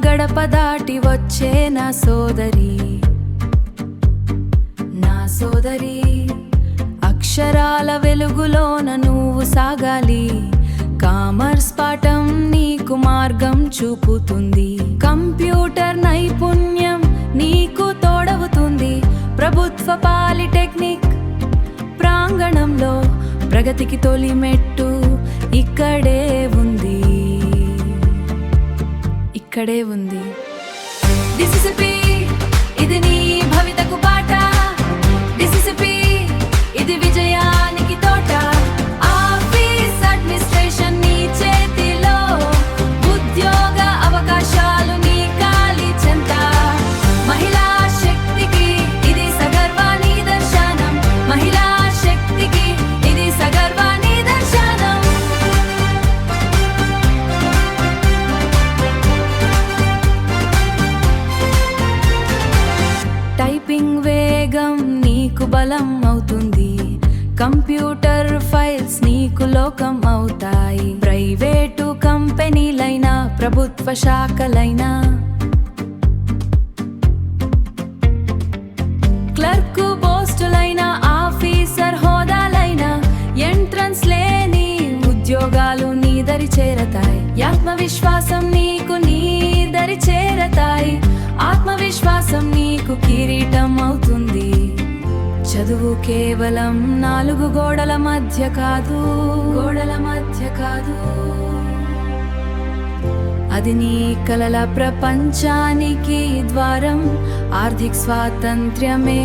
గడప దాటి వచ్చే నా సోదరి, నా సోదరి, అక్షరాల వెలుగులోన నువ్వు సాగాలి. కామర్స్ పాఠం నీకు మార్గం చూపుతుంది, కంప్యూటర్ నైపుణ్యం నీకు తోడవుతుంది. ప్రభుత్వ పాలిటెక్నిక్ ప్రాంగణంలో ప్రగతికి తొలి మెట్టు ఇక్కడే ఉంది, ఇక్కడే ఉంది. డిసిసిపి ఇది నీ భవితకు బాట, డిసిసిపి ఇది విజయానికి తోట. ఆఫీస్ అడ్మినిస్ట్రేషన్ నీ చేతిలో, ఉద్యోగ అవకాశాలు నీ కాలి చెంత. మహిళా శక్తికి ఇది సగర్వ నిదర్శనం, మహిళా శక్తికి ఇది సగర్వ నిదర్శనం. టైపింగ్ వేగం నీకు బలం అవుతుంది, కంప్యూటర్ ఫైల్స్ నీకు లోకం అవుతాయి. ప్రైవేటు కంపెనీలైనా ప్రభుత్వ శాఖలైనా, క్లర్క్ పోస్టులైనా ఆఫీసర్ హోదాలైనా, ఎంట్రన్స్ లేని ఉద్యోగాలు నీ దరి చేరతాయి. ఆత్మవిశ్వాసం నీకు నీ దరి చేరతాయి, ఆత్మవిశ్వాసం నీకు కిరీటం అవుతుంది. చదువు కేవలం నాలుగు గోడల మధ్య కాదు, గోడల మధ్య కాదు, అది నీ కలల ప్రపంచానికి ద్వారం. ఆర్థిక స్వాతంత్ర్యమే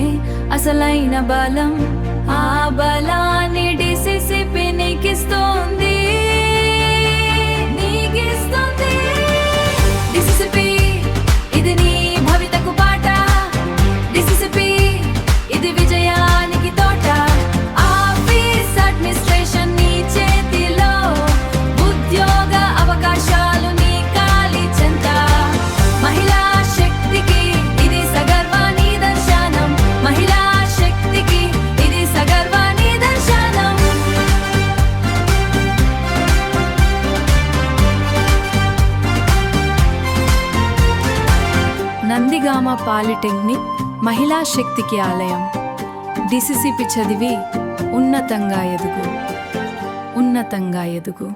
అసలైన బలం, ఆ బలాన్ని డిసిసిపి నీకిస్తోంది, నీకిస్తోంది. డిసిసిపి ఇది నీ భవితకు బాట, డిసిసిపి ఇది విజయానికి తోట. ఆఫీస్ అడ్మినిస్ట్రేషన్ నీ చేతిలో, ఉద్యోగ అవకాశాలు నీ కాలి చెంత. మహిళా శక్తికి ఇది సగర్వ నిదర్శనం, మహిళా శక్తికి ఇది సగర్వ నిదర్శనం. నందిగామ పాలిటెక్నిక్ మహిళా శక్తికి ఆలయం. డిసిసిపి చదివి ఉన్నతంగా ఎదుగు, ఉన్నతంగా ఎదుగు.